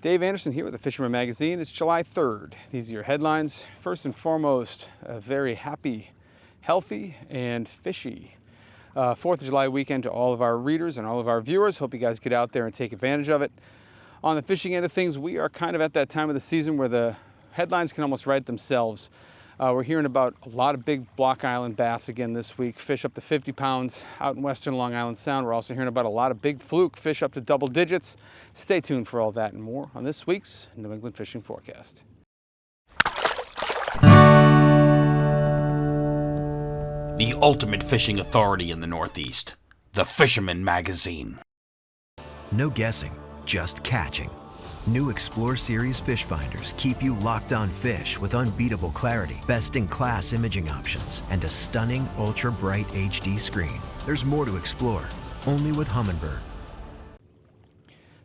Dave Anderson here with the Fisherman Magazine. It's July 3rd. These are your headlines. First and foremost, a very happy, healthy, and fishy 4th of July weekend to all of our readers and all of our viewers. Hope you guys get out there and take advantage of it. On the fishing end of things, we are kind of at that time of the season where the headlines can almost write themselves. We're hearing about a lot of big Block Island bass again this week, fish up to 50 pounds out in western Long Island Sound. We're also hearing about a lot of big fluke, fish up to double digits. Stay tuned for all that and more on this week's New England Fishing Forecast. The ultimate fishing authority in the Northeast, the Fisherman Magazine. No guessing, just catching. New Explore Series fish finders keep you locked on fish with unbeatable clarity, best-in-class imaging options, and a stunning ultra-bright HD screen. There's more to explore, only with Humminbird.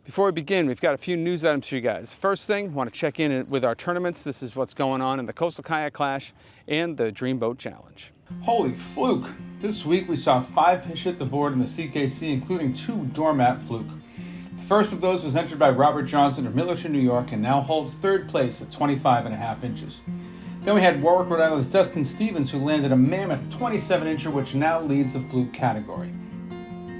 Before we begin, we've got a few news items for you guys. First thing, I want to check in with our tournaments. This is what's going on in the Coastal Kayak Clash and the Dreamboat Challenge. Holy fluke! This week we saw 5 fish hit the board in the CKC, including 2 doormat fluke. First of those was entered by Robert Johnson of Millerton, New York, and now holds 3rd place at 25.5 inches. Then we had Warwick, Rhode Island's Dustin Stevens, who landed a mammoth 27-incher, which now leads the fluke category.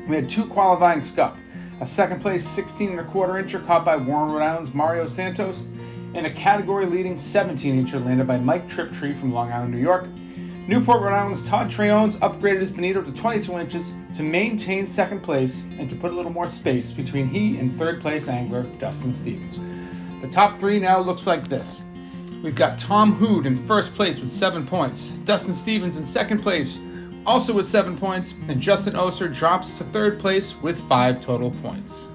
We had 2 qualifying scup, a 2nd place 16.25-incher caught by Warren, Rhode Island's Mario Santos, and a category-leading 17-incher landed by Mike Triptree from Long Island, New York. Newport, Rhode Island's Todd Treonze upgraded his bonito to 22 inches to maintain 2nd place and to put a little more space between he and 3rd place angler Dustin Stevens. The top 3 now looks like this. We've got Tom Hood in 1st place with 7 points, Dustin Stevens in 2nd place also with 7 points, and Justin Oser drops to 3rd place with 5 total points.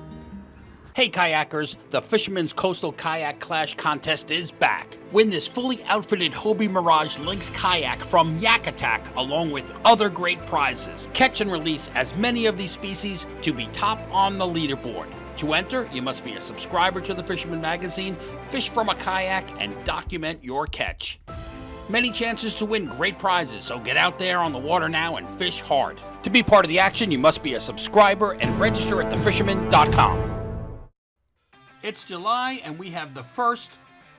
Hey kayakers, the Fisherman's Coastal Kayak Clash contest is back. Win this fully outfitted Hobie Mirage Lynx kayak from Yak Attack along with other great prizes. Catch and release as many of these species to be top on the leaderboard. To enter, you must be a subscriber to the Fisherman Magazine, fish from a kayak, and document your catch. Many chances to win great prizes, so get out there on the water now and fish hard. To be part of the action, you must be a subscriber and register at thefisherman.com. It's July and we have the first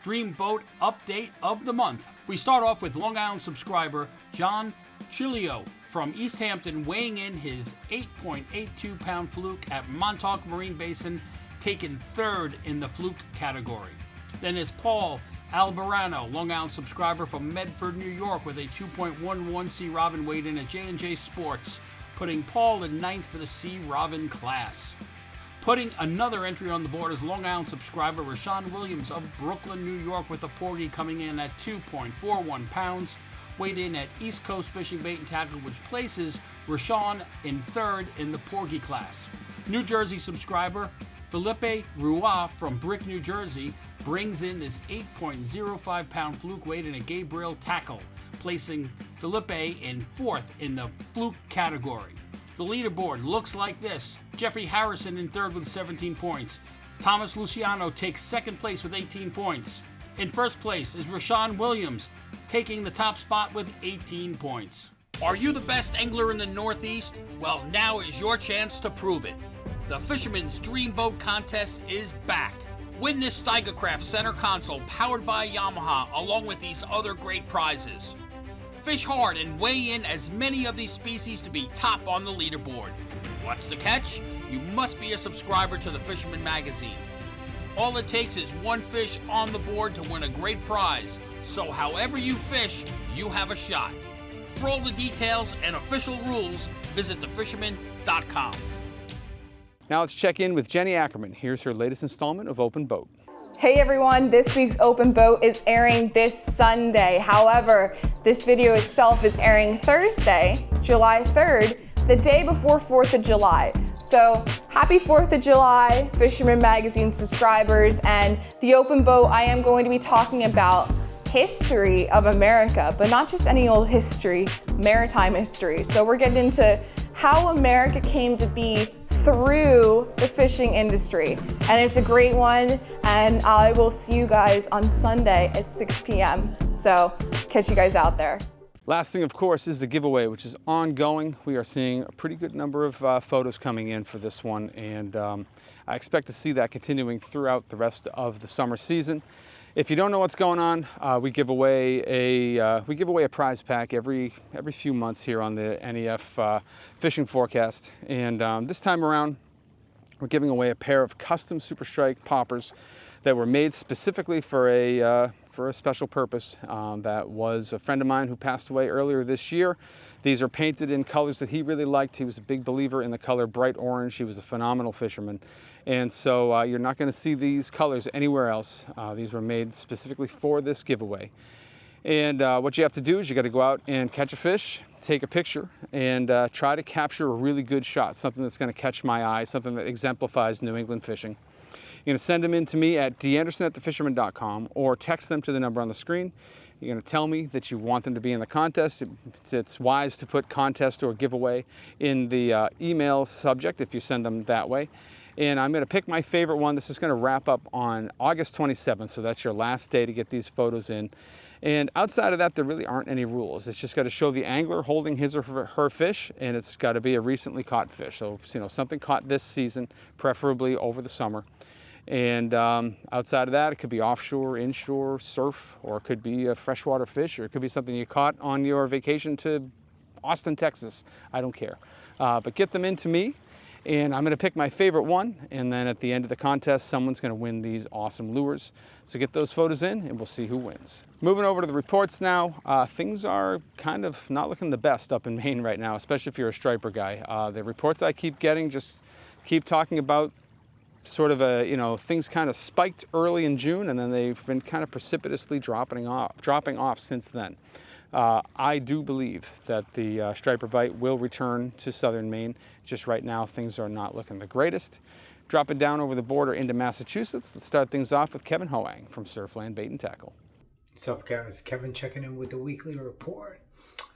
Dreamboat update of the month. We start off with Long Island subscriber John Chilio from East Hampton weighing in his 8.82 pound fluke at Montauk Marine Basin, taken 3rd in the fluke category. Then is Paul Albarano, Long Island subscriber from Medford, New York, with a 2.11 Sea Robin weighed in at J&J Sports, putting Paul in 9th for the Sea Robin class. Putting another entry on the board is Long Island subscriber Rashawn Williams of Brooklyn, New York, with a porgy coming in at 2.41 pounds, weighed in at East Coast Fishing Bait and Tackle, which places Rashawn in 3rd in the porgy class. New Jersey subscriber Felipe Rua from Brick, New Jersey, brings in this 8.05 pound fluke weighed in a Gabriel Tackle, placing Felipe in 4th in the fluke category. The leaderboard looks like this. Jeffrey Harrison in 3rd with 17 points. Thomas Luciano takes 2nd place with 18 points. In 1st place is Rashawn Williams, taking the top spot with 18 points. Are you the best angler in the Northeast? Well, now is your chance to prove it. The Fisherman's Dreamboat Contest is back. Win this Steigercraft center console powered by Yamaha along with these other great prizes. Fish hard and weigh in as many of these species to be top on the leaderboard. What's the catch? You must be a subscriber to the Fisherman Magazine. All it takes is 1 fish on the board to win a great prize, so however you fish, you have a shot. For all the details and official rules, visit thefisherman.com. Now let's check in with Jenny Ackerman. Here's her latest installment of Open Boat. Hey everyone, this week's Open Boat is airing this Sunday. However, this video itself is airing Thursday, July 3rd, the day before 4th of July. So happy 4th of July, Fisherman Magazine subscribers, and the Open Boat. I am going to be talking about history of America, but not just any old history, maritime history. So we're getting into how America came to be through the fishing industry, and it's a great one, and I will see you guys on Sunday at 6 p.m. So catch you guys out there. Last thing, of course, is the giveaway, which is ongoing. We are seeing a pretty good number of photos coming in for this one, and I expect to see that continuing throughout the rest of the summer season. If you don't know what's going on, we give away a prize pack every few months here on the NEF Fishing Forecast, and this time around, we're giving away a pair of custom Super Strike poppers that were made specifically for a special purpose. That was a friend of mine who passed away earlier this year. These are painted in colors that he really liked. He was a big believer in the color bright orange. He was a phenomenal fisherman. And so you're not going to see these colors anywhere else. These were made specifically for this giveaway. And what you have to do is you got to go out and catch a fish, take a picture, and try to capture a really good shot, something that's going to catch my eye, something that exemplifies New England fishing. You're going to send them in to me at danderson@thefisherman.com or text them to the number on the screen. You're going to tell me that you want them to be in the contest. It's wise to put contest or giveaway in the email subject if you send them that way. And I'm going to pick my favorite one. This is going to wrap up on August 27th, so that's your last day to get these photos in. And outside of that, there really aren't any rules. It's just got to show the angler holding his or her fish, and it's got to be a recently caught fish. So, something caught this season, preferably over the summer. And outside of that, it could be offshore, inshore, surf, or it could be a freshwater fish, or it could be something you caught on your vacation to Austin, Texas. I don't care. But get them into me, and I'm going to pick my favorite one, and then at the end of the contest, someone's going to win these awesome lures. So get those photos in, and we'll see who wins. Moving over to the reports now, things are kind of not looking the best up in Maine right now, especially if you're a striper guy. The reports I keep getting just keep talking about sort of things kind of spiked early in June, and then they've been kind of precipitously dropping off since then. I do believe that the striper bite will return to southern Maine. Just right now, things are not looking the greatest. Dropping down over the border into Massachusetts, let's start things off with Kevin Huang from Surfland Bait and Tackle. What's up, guys? Kevin checking in with the weekly report.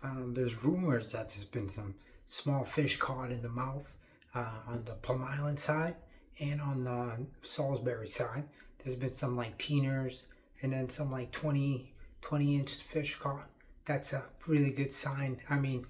There's rumors that there's been some small fish caught in the mouth on the Plum Island side. And on the Salisbury side, there's been some like teeners and then some like 20-inch fish caught. That's a really good sign. I mean,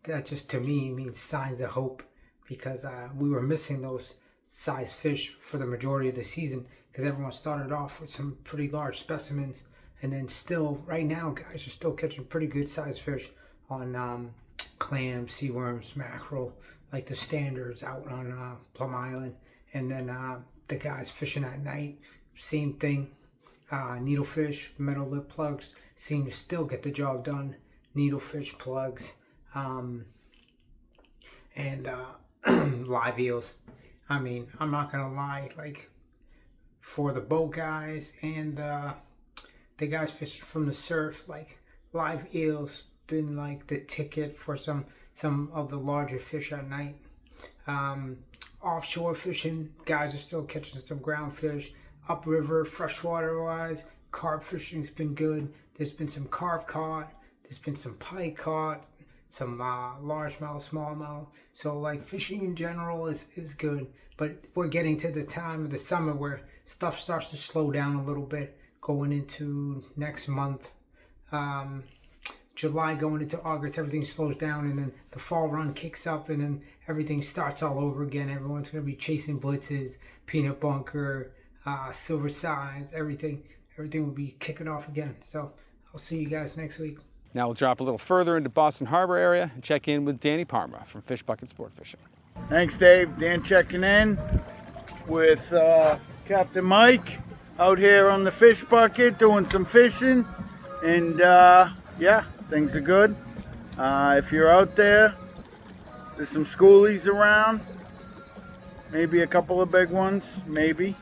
that just to me means signs of hope, because we were missing those size fish for the majority of the season because everyone started off with some pretty large specimens. And then still, right now, guys are still catching pretty good size fish on clams, sea worms, mackerel, like the standards out on Plum Island. And then the guys fishing at night, same thing. Needlefish, metal lip plugs seem to still get the job done. Needlefish plugs, and live eels. I mean, I'm not gonna lie, like for the boat guys and the guys fishing from the surf, like live eels been like the ticket for some of the larger fish at night. Offshore fishing, guys are still catching some ground fish. Upriver, freshwater wise, carp fishing's been good. There's been some carp caught. There's been some pike caught. Some largemouth, smallmouth. So like fishing in general is good. But we're getting to the time of the summer where stuff starts to slow down a little bit going into next month. July going into August, everything slows down, and then the fall run kicks up, and then everything starts all over again. Everyone's going to be chasing blitzes, peanut bunker, silver sides, everything will be kicking off again. So I'll see you guys next week. Now we'll drop a little further into Boston Harbor area and check in with Danny Parma from Fish Bucket Sport Fishing. Thanks, Dave. Dan checking in with Captain Mike out here on the Fish Bucket doing some fishing, and yeah, things are good. If you're out there, there's some schoolies around, maybe a couple of big ones, maybe.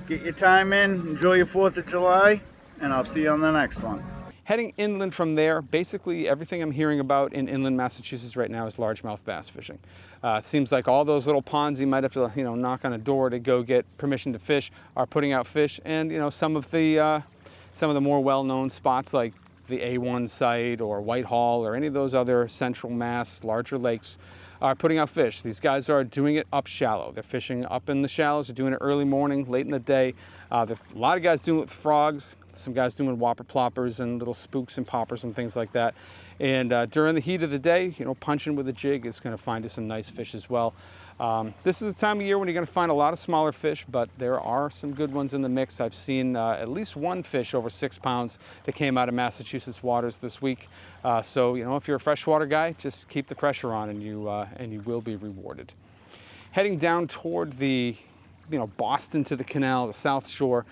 Get your time in, enjoy your 4th of July, and I'll see you on the next one. Heading inland from there, basically everything I'm hearing about in inland Massachusetts right now is largemouth bass fishing. It seems like all those little ponds you might have to, knock on a door to go get permission to fish are putting out fish, and some of the more well-known spots like the A1 site or Whitehall or any of those other central Mass larger lakes are putting out fish. These guys are doing it up shallow. They're fishing up in the shallows. They're doing it early morning, late in the day. A lot of guys doing it with frogs. Some guys doing whopper ploppers and little spooks and poppers and things like that. And during the heat of the day, you know, punching with a jig is going to find you some nice fish as well. This is the time of year when you're going to find a lot of smaller fish, but there are some good ones in the mix. I've seen at least one fish over 6 pounds that came out of Massachusetts waters this week. So, you know, if you're a freshwater guy, just keep the pressure on and you will be rewarded. Heading down toward the, you know, Boston to the canal, the South Shore,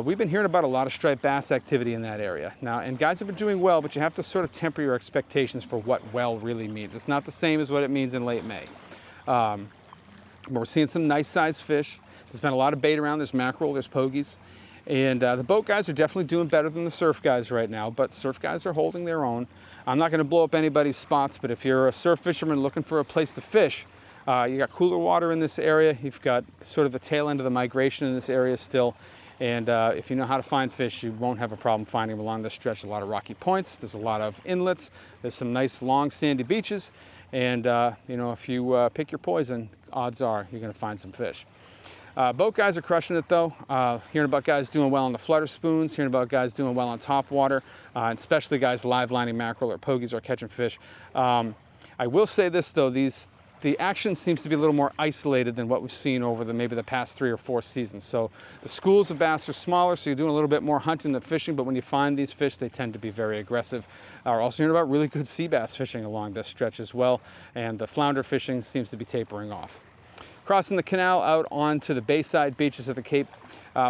we've been hearing about a lot of striped bass activity in that area. Now, and guys have been doing well, but you have to sort of temper your expectations for what well really means. It's not the same as what it means in late May. But we're seeing some nice sized fish. There's been a lot of bait around. There's mackerel, there's pogies. And the boat guys are definitely doing better than the surf guys right now, but surf guys are holding their own. I'm not going to blow up anybody's spots, but if you're a surf fisherman looking for a place to fish, you got cooler water in this area. You've got sort of the tail end of the migration in this area still. And if you know how to find fish, you won't have a problem finding them along this stretch. A lot of rocky points, there's a lot of inlets, there's some nice long sandy beaches. And you know, if you pick your poison, odds are you're going to find some fish. Boat guys are crushing it though. Hearing about guys doing well on the flutter spoons, hearing about guys doing well on top water, and especially guys live lining mackerel or pogies or catching fish. I will say this though, the action seems to be a little more isolated than what we've seen over maybe the past 3 or 4 seasons. So the schools of bass are smaller, so you're doing a little bit more hunting than fishing, but when you find these fish, they tend to be very aggressive. We're also hearing about really good sea bass fishing along this stretch as well, and the flounder fishing seems to be tapering off. Crossing the canal out onto the bayside beaches of the Cape,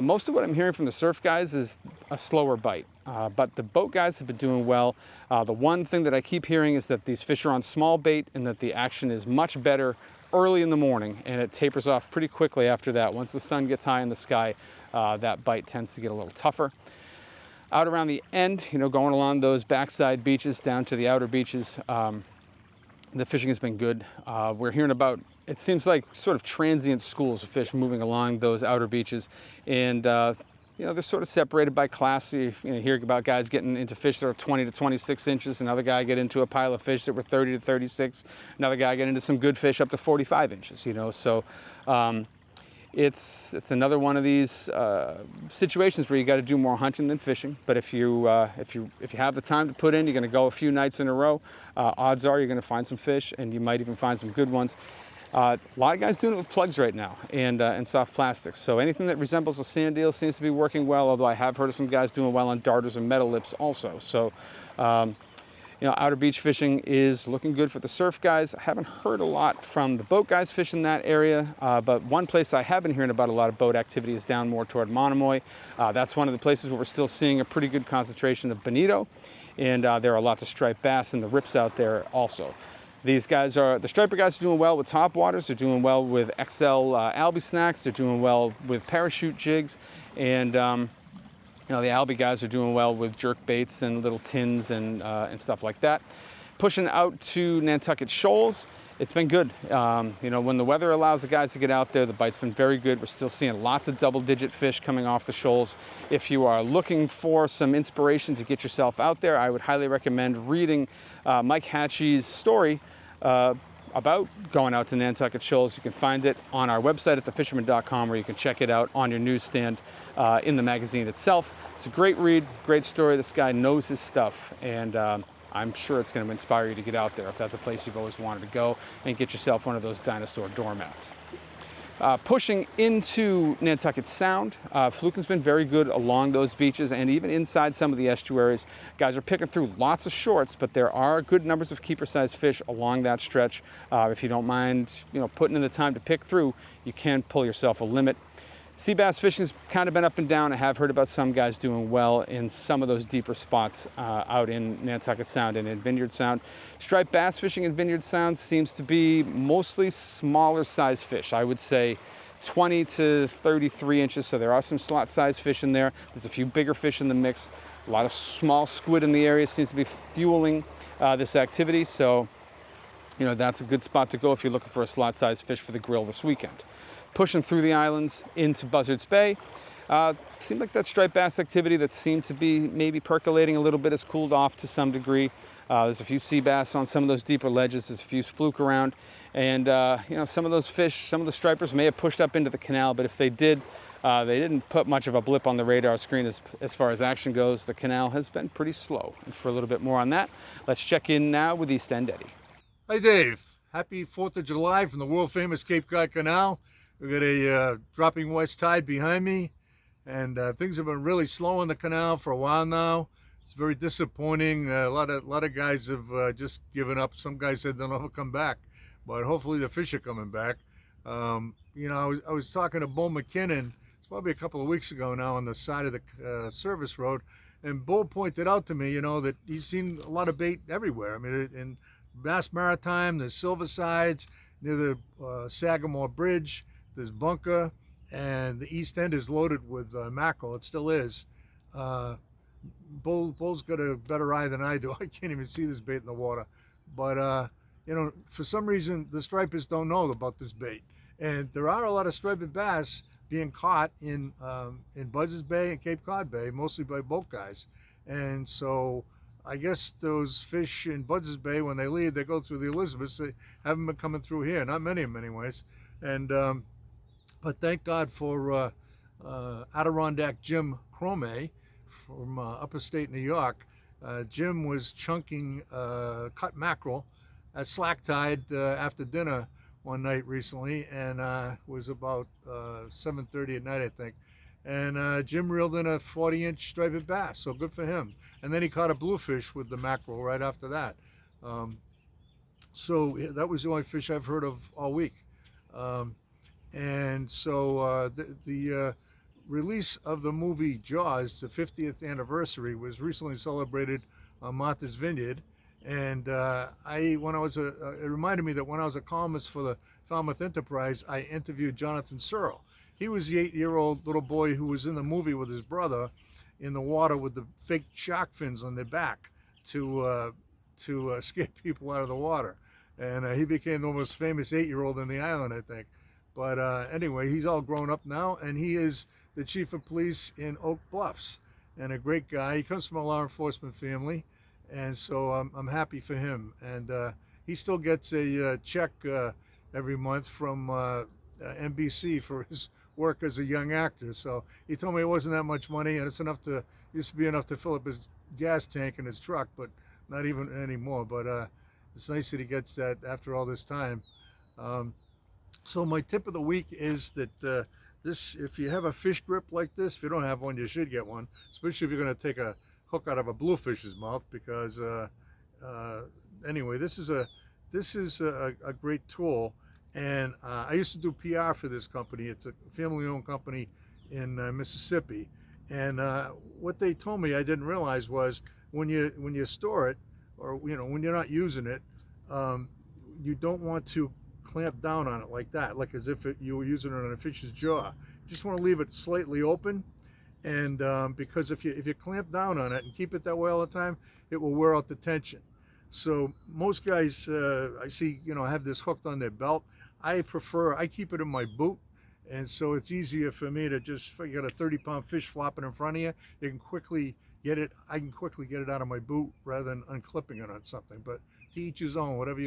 most of what I'm hearing from the surf guys is a slower bite, but the boat guys have been doing well. The one thing that I keep hearing is that these fish are on small bait and that the action is much better early in the morning, and it tapers off pretty quickly after that. Once the sun gets high in the sky, that bite tends to get a little tougher. Out around the end, you know, going along those backside beaches down to the outer beaches, the fishing has been good. We're hearing about, it seems like sort of transient schools of fish moving along those outer beaches, and you know, they're sort of separated by class. So you hear about guys getting into fish that are 20 to 26 inches, another guy get into a pile of fish that were 30 to 36, another guy get into some good fish up to 45 inches, you know. So it's another one of these situations where you got to do more hunting than fishing. But if you have the time to put in, you're going to go a few nights in a row. Odds are you're going to find some fish, and you might even find some good ones. A lot of guys doing it with plugs right now and soft plastics. So anything that resembles a sand eel seems to be working well, although I have heard of some guys doing well on darters and metal lips also. So, you know, outer beach fishing is looking good for the surf guys. I haven't heard a lot from the boat guys fishing that area, but one place I have been hearing about a lot of boat activity is down more toward Monomoy. That's one of the places where we're still seeing a pretty good concentration of bonito, and there are lots of striped bass in the rips out there also. These guys are, the striper guys are doing well with top waters, they're doing well with XL Albie snacks, they're doing well with parachute jigs, and you know, the Albie guys are doing well with jerk baits and little tins and stuff like that. Pushing out to Nantucket Shoals, it's been good. You know, when the weather allows the guys to get out there, the bite's been very good. We're still seeing lots of double-digit fish coming off the shoals. If you are looking for some inspiration to get yourself out there, I would highly recommend reading Mike Hatchie's story about going out to Nantucket Shoals. You can find it on our website at thefisherman.com, or you can check it out on your newsstand in the magazine itself. It's a great read, great story. This guy knows his stuff, and I'm sure it's going to inspire you to get out there if that's a place you've always wanted to go and get yourself one of those dinosaur doormats. Pushing into Nantucket Sound, fluke has been very good along those beaches and even inside some of the estuaries. Guys are picking through lots of shorts, but there are good numbers of keeper-sized fish along that stretch. If you don't mind, you know, putting in the time to pick through, you can pull yourself a limit. Sea bass fishing's kind of been up and down. I have heard about some guys doing well in some of those deeper spots out in Nantucket Sound and in Vineyard Sound. Striped bass fishing in Vineyard Sound seems to be mostly smaller size fish. I would say 20 to 33 inches, so there are some slot size fish in there. There's a few bigger fish in the mix. A lot of small squid in the area seems to be fueling this activity, so you know, that's a good spot to go if you're looking for a slot size fish for the grill this weekend. Pushing through the islands into Buzzards Bay. Seemed like that striped bass activity that seemed to be maybe percolating a little bit has cooled off to some degree. There's a few sea bass on some of those deeper ledges. There's a few fluke around. And, you know, some of those fish, some of the stripers may have pushed up into the canal, but if they did, they didn't put much of a blip on the radar screen as far as action goes. The canal has been pretty slow. And for a little bit more on that, let's check in now with East End Eddie. Hi, Dave. Happy 4th of July from the world-famous Cape Cod Canal. We've got a dropping west tide behind me, and things have been really slow in the canal for a while now. It's very disappointing. A lot of guys have just given up. Some guys said they'll never come back, but hopefully the fish are coming back. You know, I was talking to Bo McKinnon, it's probably a couple of weeks ago now, on the side of the service road, and Bo pointed out to me, you know, that he's seen a lot of bait everywhere. I mean, in Mass Maritime, there's Silver Sides, near the Sagamore Bridge, there's Bunker, and the East End is loaded with mackerel. It still is. Bull's got a better eye than I do. I can't even see this bait in the water. But, you know, for some reason, the stripers don't know about this bait. And there are a lot of striped bass being caught in Buzzards Bay and Cape Cod Bay, mostly by boat guys. And so I guess those fish in Buzzards Bay, when they leave, they go through the Elizabeth. They haven't been coming through here, not many of them anyways. And but thank God for Adirondack Jim Crome from upper state New York. Jim was chunking cut mackerel at slack tide after dinner one night recently, and was about 7:30 at night, I think. And Jim reeled in a 40-inch striped bass, so good for him. And then he caught a bluefish with the mackerel right after that. So that was the only fish I've heard of all week. And so the release of the movie Jaws, the 50th anniversary, was recently celebrated on Martha's Vineyard. And it reminded me that when I was a columnist for the Falmouth Enterprise, I interviewed Jonathan Searle. He was the 8-year-old little boy who was in the movie with his brother in the water with the fake shark fins on their back to scare people out of the water. And he became the most famous 8-year-old in the island, I think. But anyway, he's all grown up now, and he is the chief of police in Oak Bluffs, and a great guy. He comes from a law enforcement family, and so I'm happy for him. And he still gets a check every month from NBC for his work as a young actor. So he told me it wasn't that much money, and used to be enough to fill up his gas tank in his truck, but not even anymore. But it's nice that he gets that after all this time. So my tip of the week is that if you have a fish grip like this, if you don't have one, you should get one, especially if you're going to take a hook out of a bluefish's mouth, because anyway, this is a great tool. And I used to do PR for this company. It's a family-owned company in Mississippi. And what they told me I didn't realize was when you store it, or when you're not using it, you don't want to clamp down on it like that, like as if you were using it on a fish's jaw. You just want to leave it slightly open, and because if you clamp down on it and keep it that way all the time, it will wear out the tension. So most guys I see have this hooked on their belt. I keep it in my boot, and so it's easier for me to just, if you got a 30-pound fish flopping in front of you, I can quickly get it out of my boot rather than unclipping it on something. But to each his own, whatever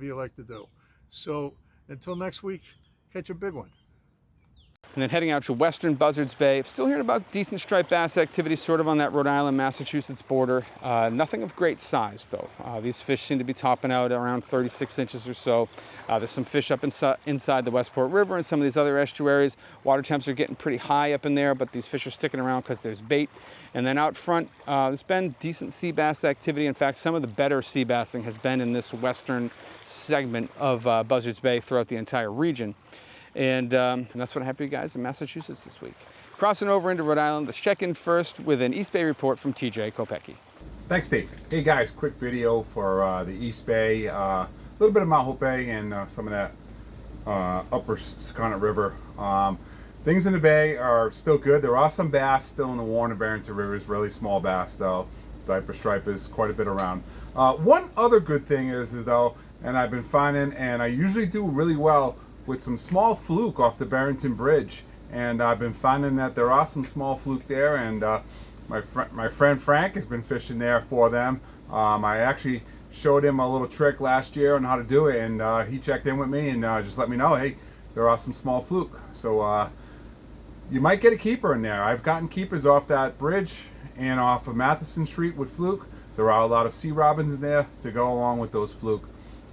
you like to do. So until next week, catch a big one. And then heading out to western Buzzards Bay, still hearing about decent striped bass activity sort of on that Rhode Island, Massachusetts border. Nothing of great size though. These fish seem to be topping out around 36 inches or so. There's some fish up inside the Westport River and some of these other estuaries. Water temps are getting pretty high up in there, but these fish are sticking around because there's bait. And then out front, there's been decent sea bass activity. In fact, some of the better sea bassing has been in this western segment of Buzzards Bay throughout the entire region. And that's what I have for you guys in Massachusetts this week. Crossing over into Rhode Island, let's check in first with an East Bay report from TJ Kopecky. Thanks, Steve. Hey guys, quick video for the East Bay, a little bit of Mount Hope Bay and some of that upper Sakonnet River. Things in the bay are still good. There are some bass still in the Warren and Barrington Rivers, really small bass though. Diaper stripe is quite a bit around. One other good thing is though, and I've been finding, and I usually do really well with some small fluke off the Barrington Bridge, and I've been finding that there are some small fluke there, and my friend Frank has been fishing there for them. I actually showed him a little trick last year on how to do it, and he checked in with me and just let me know, hey, there are some small fluke. So you might get a keeper in there. I've gotten keepers off that bridge and off of Matheson Street with fluke. There are a lot of sea robins in there to go along with those fluke.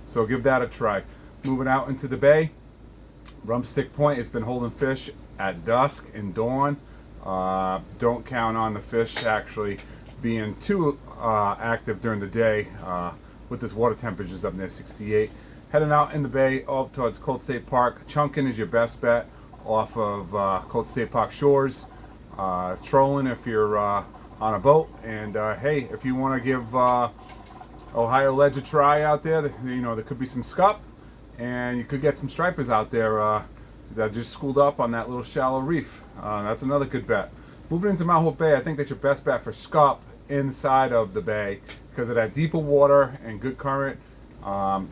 So give that a try. Moving out into the bay, Rumstick Point has been holding fish at dusk and dawn. Don't count on the fish actually being too active during the day with this water temperatures up near 68. Heading out in the bay up towards Cold State Park. Chunking is your best bet off of Cold State Park shores. Trolling if you're on a boat. And hey, if you want to give Ohio Ledge a try out there, you know, there could be some scup, and you could get some stripers out there that just schooled up on that little shallow reef. That's another good bet. Moving into Mount Hope Bay, I think that's your best bet for scup inside of the bay because of that deeper water and good current.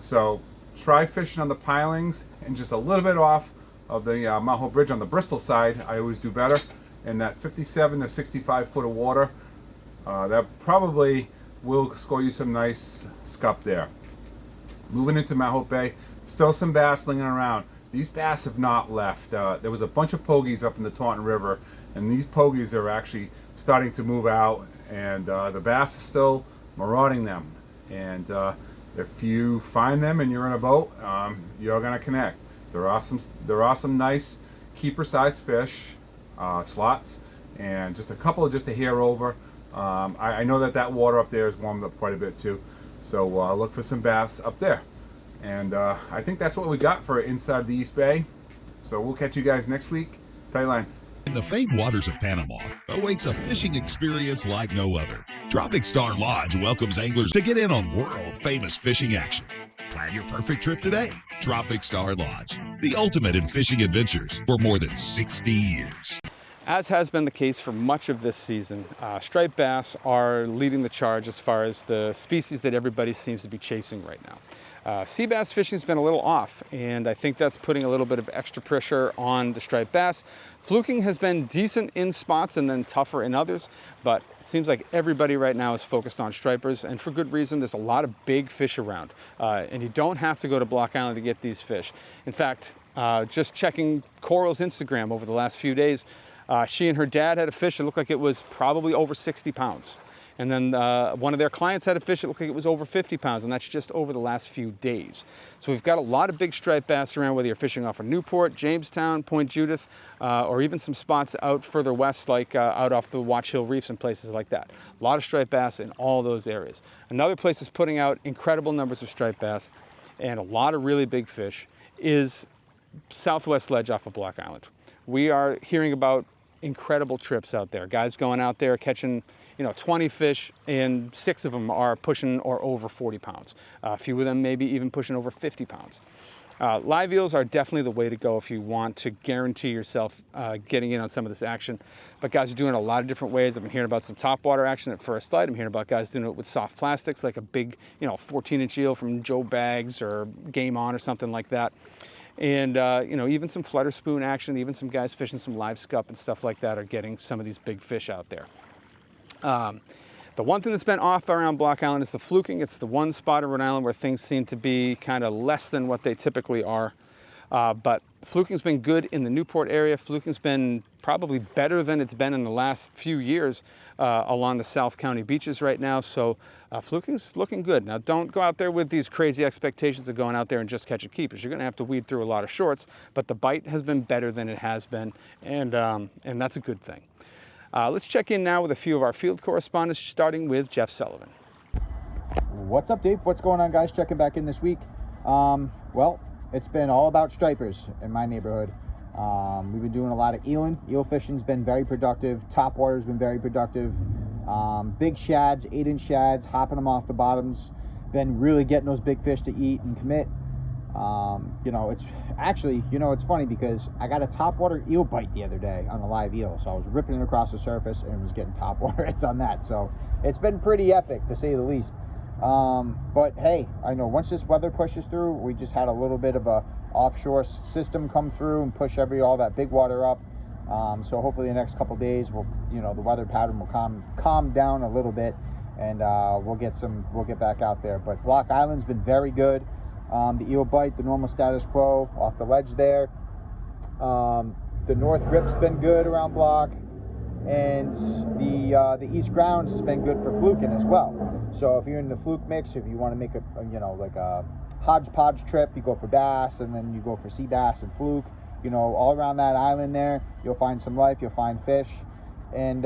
So try fishing on the pilings and just a little bit off of the Mount Hope Bridge on the Bristol side. I always do better. In that 57 to 65 foot of water, that probably will score you some nice scup there. Moving into Mount Hope Bay, still some bass lingering around. These bass have not left. There was a bunch of pogies up in the Taunton River, and these pogies are actually starting to move out, and the bass is still marauding them. And if you find them and you're in a boat, you're gonna connect. There are some nice keeper-sized fish, slots, and just a couple just a hair over. I know that water up there is warmed up quite a bit too, so look for some bass up there. And I think that's what we got for Inside the East Bay. So we'll catch you guys next week. Tight lines. In the famed waters of Panama awaits a fishing experience like no other. Tropic Star Lodge welcomes anglers to get in on world-famous fishing action. Plan your perfect trip today. Tropic Star Lodge, the ultimate in fishing adventures for more than 60 years. As has been the case for much of this season, striped bass are leading the charge as far as the species that everybody seems to be chasing right now. Sea bass fishing has been a little off, and I think that's putting a little bit of extra pressure on the striped bass. Fluking has been decent in spots and then tougher in others, but it seems like everybody right now is focused on stripers, and for good reason. There's a lot of big fish around, and you don't have to go to Block Island to get these fish. In fact, just checking Coral's Instagram over the last few days, she and her dad had a fish that looked like it was probably over 60 pounds. And then one of their clients had a fish that looked like it was over 50 pounds, and that's just over the last few days. So we've got a lot of big striped bass around, whether you're fishing off of Newport, Jamestown, Point Judith, or even some spots out further west, like out off the Watch Hill Reefs and places like that. A lot of striped bass in all those areas. Another place that's putting out incredible numbers of striped bass and a lot of really big fish is Southwest Ledge off of Block Island. We are hearing about incredible trips out there. Guys going out there catching 20 fish, and 6 of them are pushing or over 40 pounds. A few of them maybe even pushing over 50 pounds. Live eels are definitely the way to go if you want to guarantee yourself getting in on some of this action. But guys are doing it a lot of different ways. I've been hearing about some topwater action at First Light. I'm hearing about guys doing it with soft plastics, like a big 14-inch eel from Joe Baggs or Game On or something like that. And even some flutter spoon action, even some guys fishing some live scup and stuff like that are getting some of these big fish out there. The one thing that's been off around Block Island is the fluking. It's the one spot in Rhode Island where things seem to be kind of less than what they typically are. But fluking's been good in the Newport area. Fluking's been probably better than it's been in the last few years along the South County beaches right now. So fluking's looking good. Now, don't go out there with these crazy expectations of going out there and just catching keepers. You're going to have to weed through a lot of shorts, but the bite has been better than it has been, and that's a good thing. Let's check in now with a few of our field correspondents, starting with Jeff Sullivan. What's up, Dave? What's going on, guys? Checking back in this week. Well, it's been all about stripers in my neighborhood. We've been doing a lot of eeling. Eel fishing's been very productive. Topwater's been very productive. Big shads, 8-inch shads, hopping them off the bottoms. Been really getting those big fish to eat and commit. It's actually, it's funny because I got a topwater eel bite the other day on a live eel. So I was ripping it across the surface and was getting topwater hits on that. So it's been pretty epic, to say the least. But hey, I know once this weather pushes through, we just had a little bit of a offshore system come through and push all that big water up. So hopefully the next couple days the weather pattern will calm down a little bit, and we'll get back out there. But Block Island's been very good. The eel bite, the normal status quo off the ledge there. The North Rip's been good around Block, and the East Grounds has been good for fluking as well. So if you're in the fluke mix, if you want to make a hodgepodge trip, you go for bass, and then you go for sea bass and fluke. All around that island there, you'll find some life, you'll find fish. And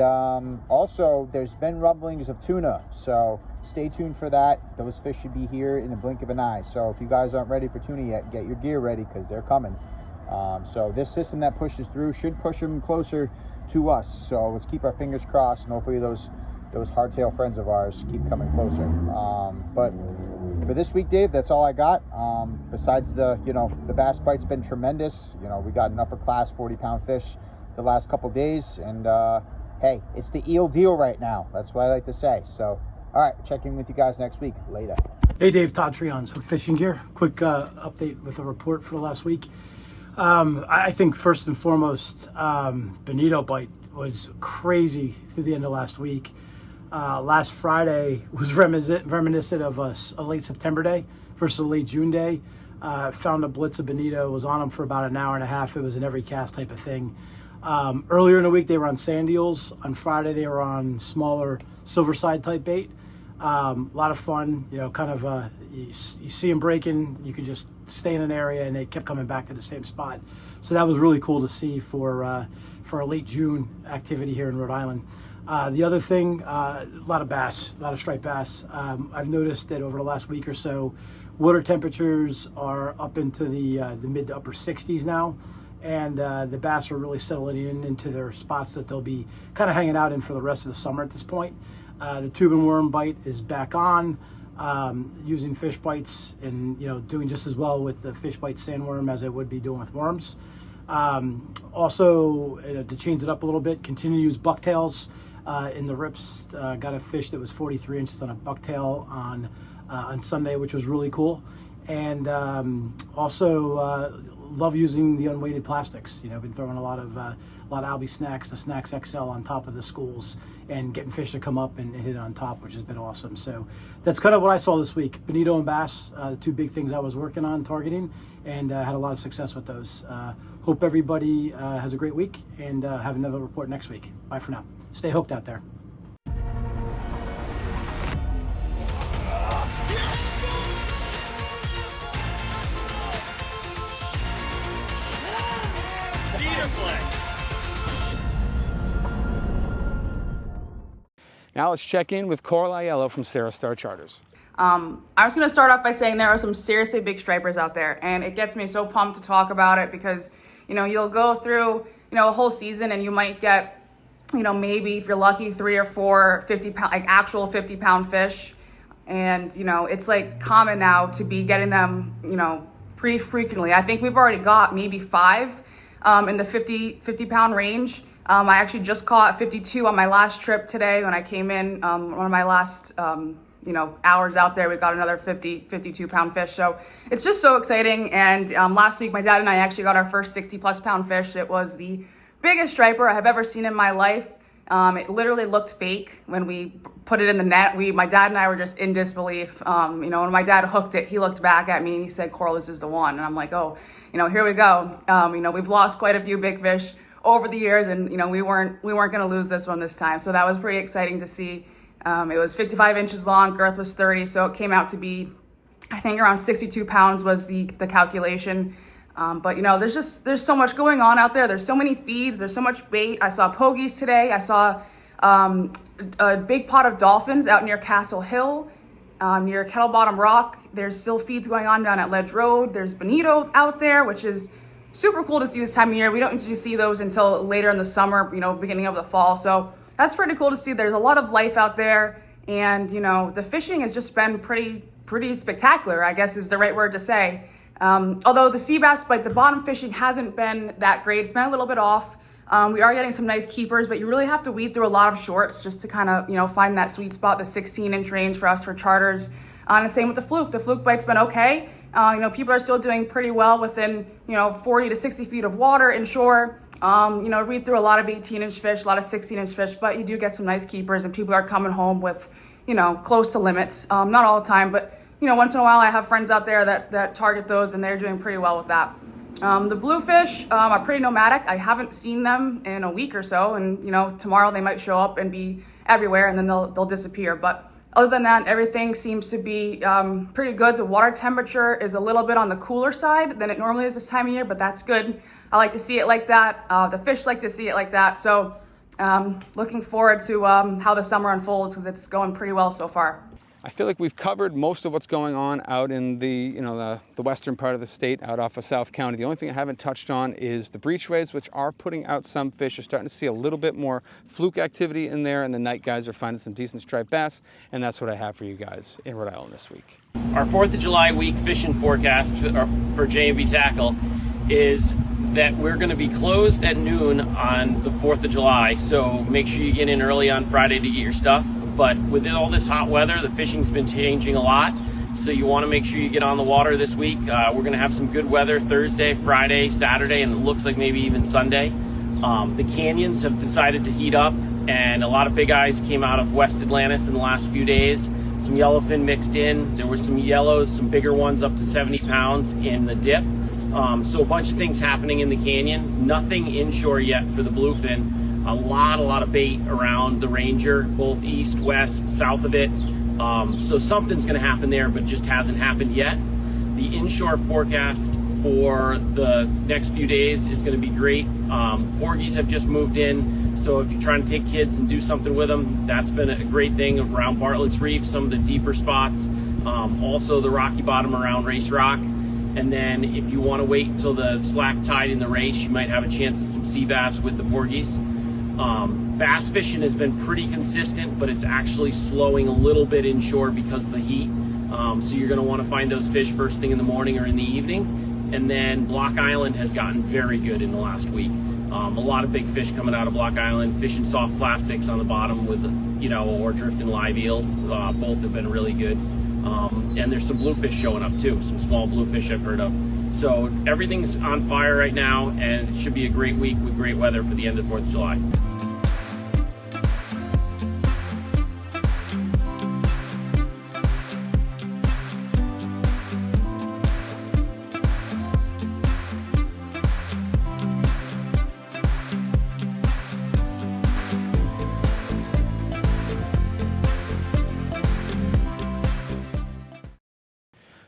also, there's been rumblings of tuna, so stay tuned for that. Those fish should be here in the blink of an eye. So if you guys aren't ready for tuna yet, get your gear ready, because they're coming. So this system that pushes through should push them closer to us. So let's keep our fingers crossed, and hopefully those hardtail friends of ours keep coming closer. But for this week, Dave, that's all I got. Besides the bass bite's been tremendous. We got an upper class 40-pound fish the last couple days, and hey, it's the eel deal right now. That's what I like to say. So, all right, check in with you guys next week. Later. Hey Dave, Todd, Treonze, Hooked Fishing Gear. Quick update with a report for the last week. I think first and foremost, bonito bite was crazy through the end of last week. Last Friday was reminiscent of a late September day versus a late June day. Found a blitz of bonito, was on them for about an hour and a half. It was an every cast type of thing. Earlier in the week, they were on sand eels. On Friday, they were on smaller silverside type bait. A lot of fun, you see them breaking, you could just stay in an area, and they kept coming back to the same spot. So that was really cool to see for a late June activity here in Rhode Island. The other thing, a lot of bass, a lot of striped bass. I've noticed that over the last week or so, water temperatures are up into the mid to upper 60s now. And the bass are really settling into their spots that they'll be kind of hanging out in for the rest of the summer at this point. The tube and worm bite is back on, using fish bites and doing just as well with the fish bite sandworm as it would be doing with worms. Also, to change it up a little bit, continue to use bucktails in the rips. Got a fish that was 43 inches on a bucktail on Sunday, which was really cool. And also love using the unweighted plastics. I've been throwing a lot of Albie snacks, the Snacks XL on top of the schools, and getting fish to come up and hit it on top, which has been awesome. So that's kind of what I saw this week. Bonito and bass, the two big things I was working on targeting, and had a lot of success with those. Hope everybody has a great week, and have another report next week. Bye for now. Stay hooked out there. Now let's check in with Coral Aiello from Sara Star Charters. I was going to start off by saying there are some seriously big stripers out there, and it gets me so pumped to talk about it because, you'll go through, a whole season and you might get, maybe if you're lucky, 3 or 4 50-pound, like actual 50-pound fish. And, it's like common now to be getting them, pretty frequently. I think we've already got maybe 5 in the 50-pound range. I actually just caught 52 on my last trip today when I came in. One of my last, hours out there, we got another 52-pound fish. So it's just so exciting. And last week, my dad and I actually got our first 60-plus pound fish. It was the biggest striper I have ever seen in my life. It literally looked fake when we put it in the net. My dad and I were just in disbelief. When my dad hooked it, he looked back at me and he said, "Coral, this is the one." And I'm like, oh, here we go. We've lost quite a few big fish over the years, and we weren't going to lose this one this time. So that was pretty exciting to see. It was 55 inches long, girth was 30, so it came out to be, I think, around 62 pounds was the calculation. But there's so much going on out there. There's so many feeds, there's so much bait. I saw pogies today. I saw a big pot of dolphins out near Castle Hill, near Kettle Bottom Rock. There's still feeds going on down at Ledge Road. There's bonito out there, which is super cool to see this time of year. We don't usually see those until later in the summer, beginning of the fall. So that's pretty cool to see. There's a lot of life out there, and the fishing has just been pretty spectacular, I guess is the right word to say. Although the sea bass bite, the bottom fishing hasn't been that great. It's been a little bit off. We are getting some nice keepers, but you really have to weed through a lot of shorts just to kind of, find that sweet spot, the 16-inch range for us for charters. And the same with the fluke. The fluke bite's been okay. People are still doing pretty well within, 40 to 60 feet of water inshore. Read through a lot of 18-inch fish, a lot of 16-inch fish, but you do get some nice keepers, and people are coming home with, you know, close to limits. Not all the time, but, you know, once in a while I have friends out there that target those, and they're doing pretty well with that. The bluefish are pretty nomadic. I haven't seen them in a week or so, and, you know, tomorrow they might show up and be everywhere, and then they'll disappear. But other than that, everything seems to be pretty good. The water temperature is a little bit on the cooler side than it normally is this time of year, but that's good. I like to see it like that. The fish like to see it like that. So looking forward to how the summer unfolds, because it's going pretty well so far. I feel like we've covered most of what's going on out in the western part of the state, out off of South County. The only thing I haven't touched on is the breachways, which are putting out some fish. You're starting to see a little bit more fluke activity in there, and the night guys are finding some decent striped bass, and that's what I have for you guys in Rhode Island this week. Our 4th of July week fishing forecast for J&B Tackle is that we're going to be closed at noon on the 4th of July, so make sure you get in early on Friday to get your stuff. But with all this hot weather, the fishing's been changing a lot, so you want to make sure you get on the water this week. We're going to have some good weather Thursday, Friday, Saturday, and it looks like maybe even Sunday. The canyons have decided to heat up, and a lot of big eyes came out of West Atlantis in the last few days. Some yellowfin mixed in. There were some yellows, some bigger ones up to 70 pounds in the dip. So a bunch of things happening in the canyon. Nothing inshore yet for the bluefin. A lot of bait around the Ranger, both east, west, south of it. So something's going to happen there, but just hasn't happened yet. The inshore forecast for the next few days is going to be great. Porgies have just moved in, so if you're trying to take kids and do something with them, that's been a great thing around Bartlett's Reef, some of the deeper spots. Also the rocky bottom around Race Rock. And then if you want to wait until the slack tide in the race, you might have a chance at some sea bass with the porgies. Bass fishing has been pretty consistent, but it's actually slowing a little bit inshore because of the heat. So you're going to want to find those fish first thing in the morning or in the evening. And then Block Island has gotten very good in the last week. A lot of big fish coming out of Block Island, fishing soft plastics on the bottom with, or drifting live eels. Both have been really good. And there's some bluefish showing up too, some small bluefish I've heard of. So everything's on fire right now, and it should be a great week with great weather for the end of 4th of July.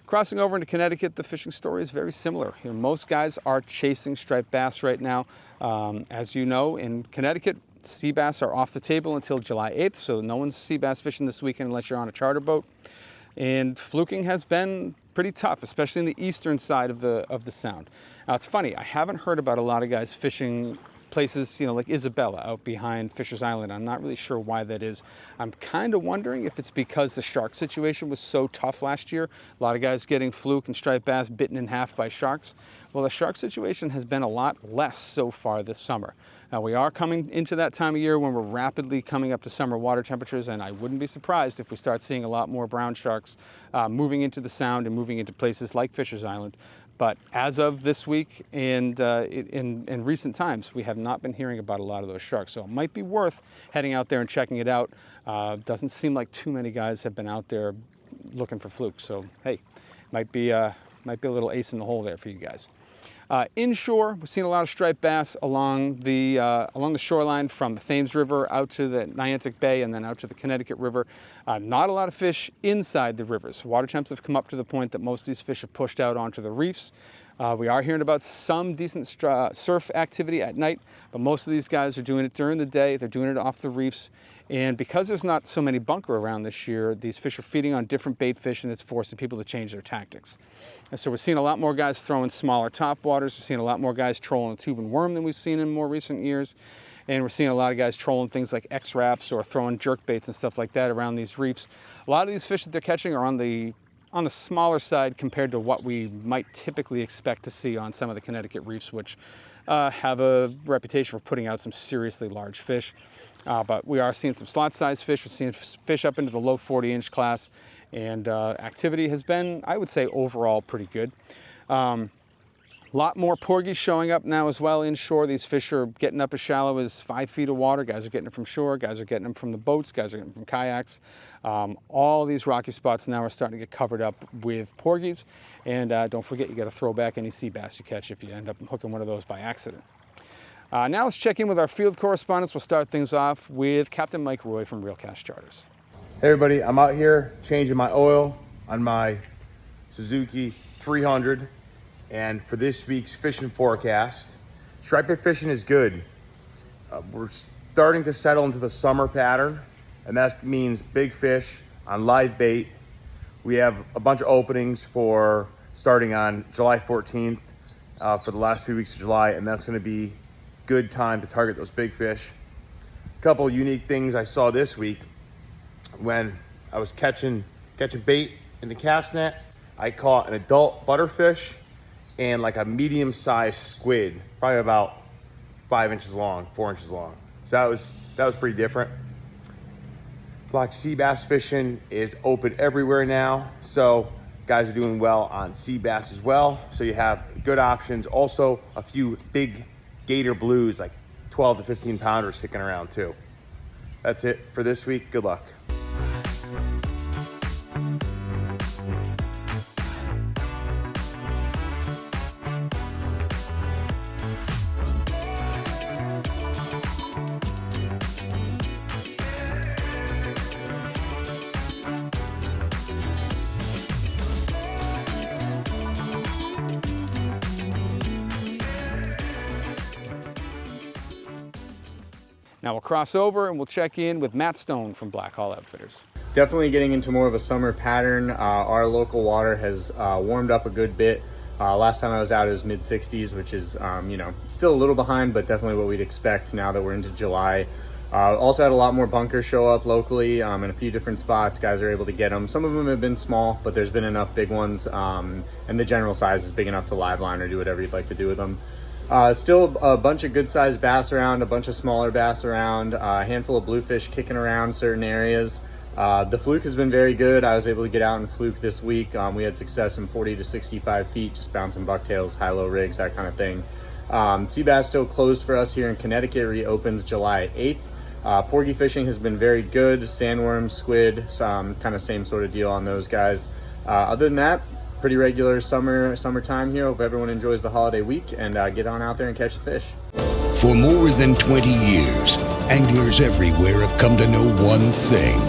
Crossing over into Connecticut, the fishing story is very similar. Most guys are chasing striped bass right now. As you know, in Connecticut, sea bass are off the table until July 8th, so no one's sea bass fishing this weekend unless you're on a charter boat. And fluking has been pretty tough, especially in the eastern side of the sound. Now it's funny, I haven't heard about a lot of guys fishing places, like Isabella out behind Fisher's Island. I'm not really sure why that is. I'm kind of wondering if it's because the shark situation was so tough last year. A lot of guys getting fluke and striped bass bitten in half by sharks. Well, the shark situation has been a lot less so far this summer. Now we are coming into that time of year when we're rapidly coming up to summer water temperatures, and I wouldn't be surprised if we start seeing a lot more brown sharks moving into the sound and moving into places like Fisher's Island. But as of this week and in recent times, we have not been hearing about a lot of those sharks. So it might be worth heading out there and checking it out. Doesn't seem like too many guys have been out there looking for fluke. So hey, might be a little ace in the hole there for you guys. Inshore, we've seen a lot of striped bass along the shoreline from the Thames River out to the Niantic Bay and then out to the Connecticut River. Not a lot of fish inside the rivers. Water temps have come up to the point that most of these fish have pushed out onto the reefs. We are hearing about some decent surf activity at night, but most of these guys are doing it during the day. They're doing it off the reefs. And because there's not so many bunker around this year, these fish are feeding on different bait fish, and it's forcing people to change their tactics. And so we're seeing a lot more guys throwing smaller top waters. We're seeing a lot more guys trolling a tube and worm than we've seen in more recent years. And we're seeing a lot of guys trolling things like X-Wraps or throwing jerk baits and stuff like that around these reefs. A lot of these fish that they're catching are on the smaller side compared to what we might typically expect to see on some of the Connecticut reefs, which have a reputation for putting out some seriously large fish. But we are seeing some slot-sized fish. We're seeing fish up into the low 40-inch class, and activity has been, I would say, overall pretty good. A lot more porgies showing up now as well inshore. These fish are getting up as shallow as 5 feet of water. Guys are getting it from shore. Guys are getting them from the boats. Guys are getting them from kayaks. All these rocky spots now are starting to get covered up with porgies. And don't forget, you got to throw back any sea bass you catch if you end up hooking one of those by accident. Now let's check in with our field correspondents. We'll start things off with Captain Mike Roy from Reelcast Charters. Hey everybody, I'm out here changing my oil on my Suzuki 300. And for this week's fishing forecast, striper fishing is good. We're starting to settle into the summer pattern, and that means big fish on live bait. We have a bunch of openings for starting on July 14th for the last few weeks of July, and that's going to be good time to target those big fish. A couple of unique things I saw this week when I was catching bait in the cast net. I caught an adult butterfish and like a medium-sized squid, probably about 5 inches long, 4 inches long. So that was pretty different. Black sea bass fishing is open everywhere now, so guys are doing well on sea bass as well. So you have good options. Also, a few big gator blues, like 12 to 15 pounders kicking around too. That's it for this week. Good luck. Now we'll cross over and we'll check in with Matt Stone from Black Hall Outfitters. Definitely getting into more of a summer pattern. Our local water has warmed up a good bit. Last time I was out it was mid-60s, which is you know, still a little behind, but definitely what we'd expect now that we're into July. Also had a lot more bunkers show up locally in a few different spots. Guys are able to get them. Some of them have been small, but there's been enough big ones, and the general size is big enough to live line or do whatever you'd like to do with them. Still a bunch of good sized bass around, a bunch of smaller bass around, a handful of bluefish kicking around certain areas. The fluke has been very good. I was able to get out and fluke this week. We had success in 40 to 65 feet, just bouncing bucktails, high-low rigs, that kind of thing. Sea bass still closed for us here in Connecticut. Reopens July 8th. Porgy fishing has been very good. Sandworms, squid, kind of same sort of deal on those guys. Other than that, pretty regular summertime here. Hope everyone enjoys the holiday week and get on out there and catch the fish. For more than 20 years, anglers everywhere have come to know one thing,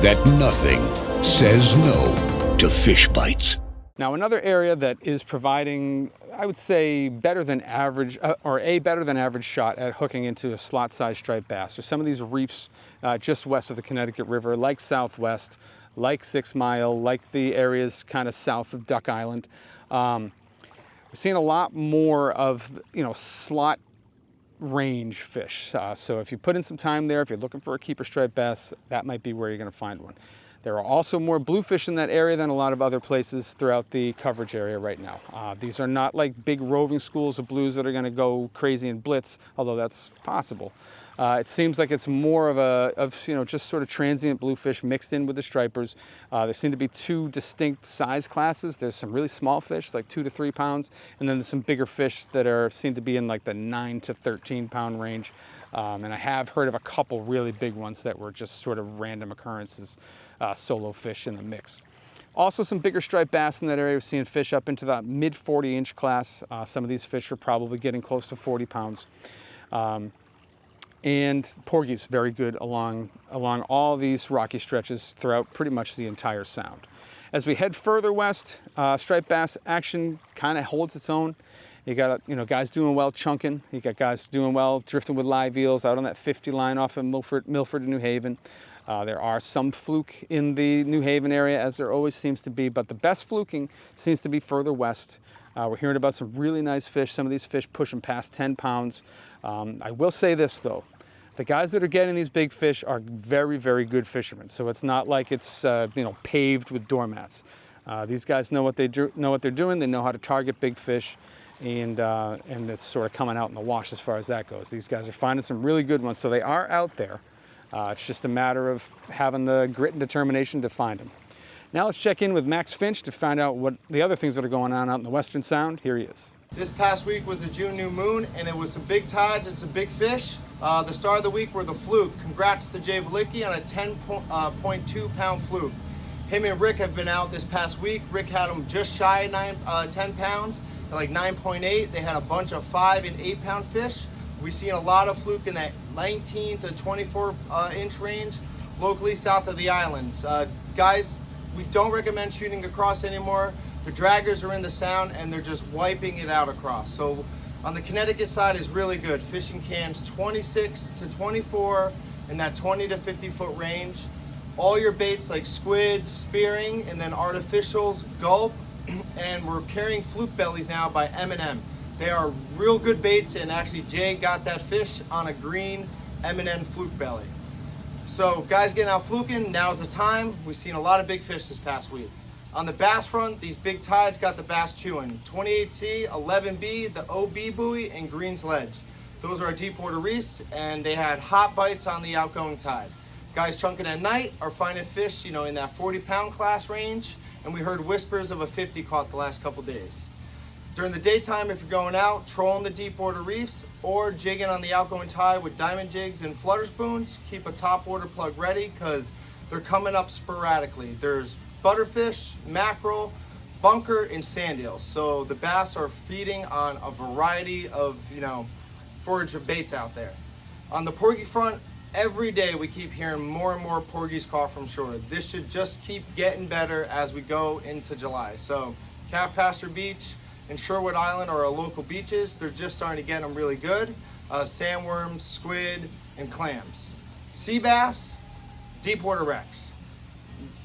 that nothing says no to fish bites. Now another area that is providing, I would say, better than average, or a better than average shot at hooking into a slot-sized striped bass are some of these reefs just west of the Connecticut River, like Southwest, like 6 Mile, like the areas kind of south of Duck Island. We're seeing a lot more of, you know, slot range fish. So if you put in some time there, if you're looking for a keeper striped bass, that might be where you're going to find one. There are also more bluefish in that area than a lot of other places throughout the coverage area right now. These are not like big roving schools of blues that are going to go crazy and blitz, although that's possible. It seems like it's more of you know, just sort of transient bluefish mixed in with the stripers. There seem to be two distinct size classes. There's some really small fish, like 2 to 3 pounds, and then there's some bigger fish that seem to be in like the 9 to 13 pound range. And I have heard of a couple really big ones that were just sort of random occurrences, solo fish in the mix. Also some bigger striped bass in that area. We're seeing fish up into the mid 40-inch class. Some of these fish are probably getting close to 40 pounds. And porgies, very good along all these rocky stretches throughout pretty much the entire sound. As we head further west, striped bass action kind of holds its own. You got, you know, guys doing well chunking. You got guys doing well drifting with live eels out on that 50 line off of Milford to New Haven. There are some fluke in the New Haven area, as there always seems to be, but the best fluking seems to be further west. We're hearing about some really nice fish. Some of these fish pushing past 10 pounds. I will say this though, the guys that are getting these big fish are very, very good fishermen. So it's not like it's you know, paved with doormats. These guys know what they're doing. They know how to target big fish, and it's sort of coming out in the wash as far as that goes. These guys are finding some really good ones, so they are out there. It's just a matter of having the grit and determination to find them. Now let's check in with Max Finch to find out what the other things that are going on out in the Western Sound. Here he is. This past week was the June new moon, and it was some big tides and some big fish. The star of the week were the fluke. Congrats to Jay Valicki on a 10.2 pound fluke. Him and Rick have been out this past week. Rick had them just shy of 10 pounds, like 9.8. They had a bunch of 5 and 8 pound fish. We've seen a lot of fluke in that 19 to 24 inch range locally south of the islands. Guys, we don't recommend shooting across anymore. The draggers are in the sound and they're just wiping it out across. So on the Connecticut side is really good. Fishing cans 26 to 24 in that 20 to 50 foot range. All your baits like squid, spearing, and then artificials, gulp, and we're carrying fluke bellies now by M&M. They are real good baits, and actually Jay got that fish on a green M&M fluke belly. So guys getting out fluking, now's the time. We've seen a lot of big fish this past week. On the bass front, these big tides got the bass chewing. 28C, 11B, the OB buoy, and Green's Ledge. Those are our deep water reefs, and they had hot bites on the outgoing tide. Guys chunking at night are finding fish, you know, in that 40-pound class range, and we heard whispers of a 50 caught the last couple days. During the daytime, if you're going out, trolling the deep water reefs or jigging on the outgoing tide with diamond jigs and flutter spoons, keep a top water plug ready because they're coming up sporadically. There's butterfish, mackerel, bunker, and sand eels. So the bass are feeding on a variety of, you know, forage of baits out there. On the porgy front, every day we keep hearing more and more porgies call from shore. This should just keep getting better as we go into July. So Calf Pasture Beach and Sherwood Island are our local beaches. They're just starting to get them really good. Sandworms, squid, and clams. Sea bass, deep water wrecks.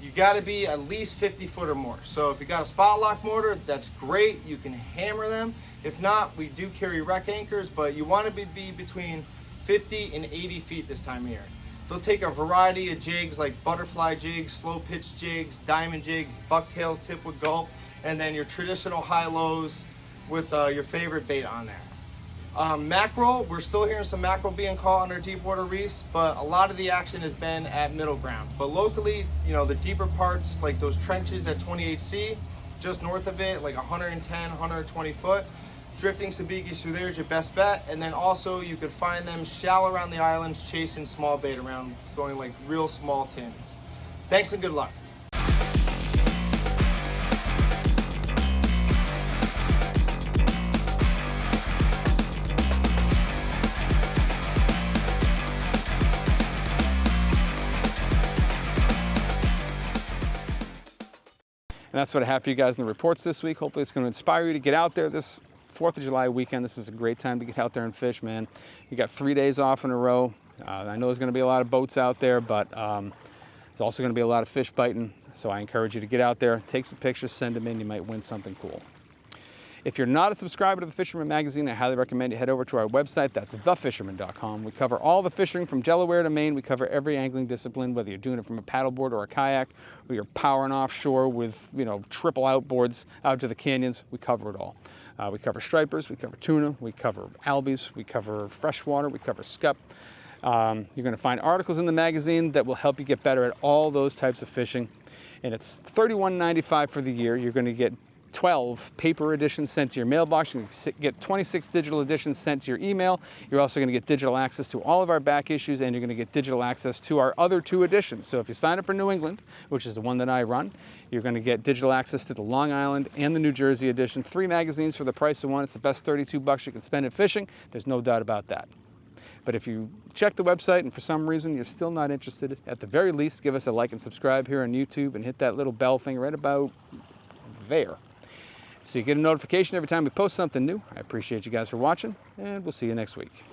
You gotta be at least 50 foot or more. So if you got a spot lock motor, that's great. You can hammer them. If not, we do carry wreck anchors, but you wanna be between 50 and 80 feet this time of year. They'll take a variety of jigs like butterfly jigs, slow pitch jigs, diamond jigs, bucktails tipped with gulp, and then your traditional high-lows with your favorite bait on there. Mackerel, we're still hearing some mackerel being caught on our deep water reefs, but a lot of the action has been at middle ground. But locally, you know, the deeper parts, like those trenches at 28C, just north of it, like 110, 120 foot, drifting sabikis through there is your best bet. And then also you could find them shallow around the islands chasing small bait around, throwing like real small tins. Thanks and good luck. And that's what I have for you guys in the reports this week. Hopefully it's going to inspire you to get out there this 4th of July weekend. This is a great time to get out there and fish, man. You got 3 days off in a row. I know there's going to be a lot of boats out there, but there's also going to be a lot of fish biting. So I encourage you to get out there, take some pictures, send them in. You might win something cool. If you're not a subscriber to the Fisherman Magazine, I highly recommend you head over to our website. That's thefisherman.com. We cover all the fishing from Delaware to Maine. We cover every angling discipline, whether you're doing it from a paddleboard or a kayak, or you're powering offshore with, you know, triple outboards out to the canyons. We cover it all. We cover stripers, we cover tuna, we cover albies, we cover freshwater, we cover scup. You're going to find articles in the magazine that will help you get better at all those types of fishing. And it's $31.95 for the year. You're going to get 12 paper editions sent to your mailbox. You can get 26 digital editions sent to your email. You're also going to get digital access to all of our back issues, and you're going to get digital access to our other 2 editions. So if you sign up for New England, which is the one that I run, you're going to get digital access to the Long Island and the New Jersey edition. 3 magazines for the price of one. It's the best $32 you can spend in fishing. There's no doubt about that. But if you check the website and for some reason you're still not interested, at the very least, give us a like and subscribe here on YouTube and hit that little bell thing right about there, so you get a notification every time we post something new. I appreciate you guys for watching, and we'll see you next week.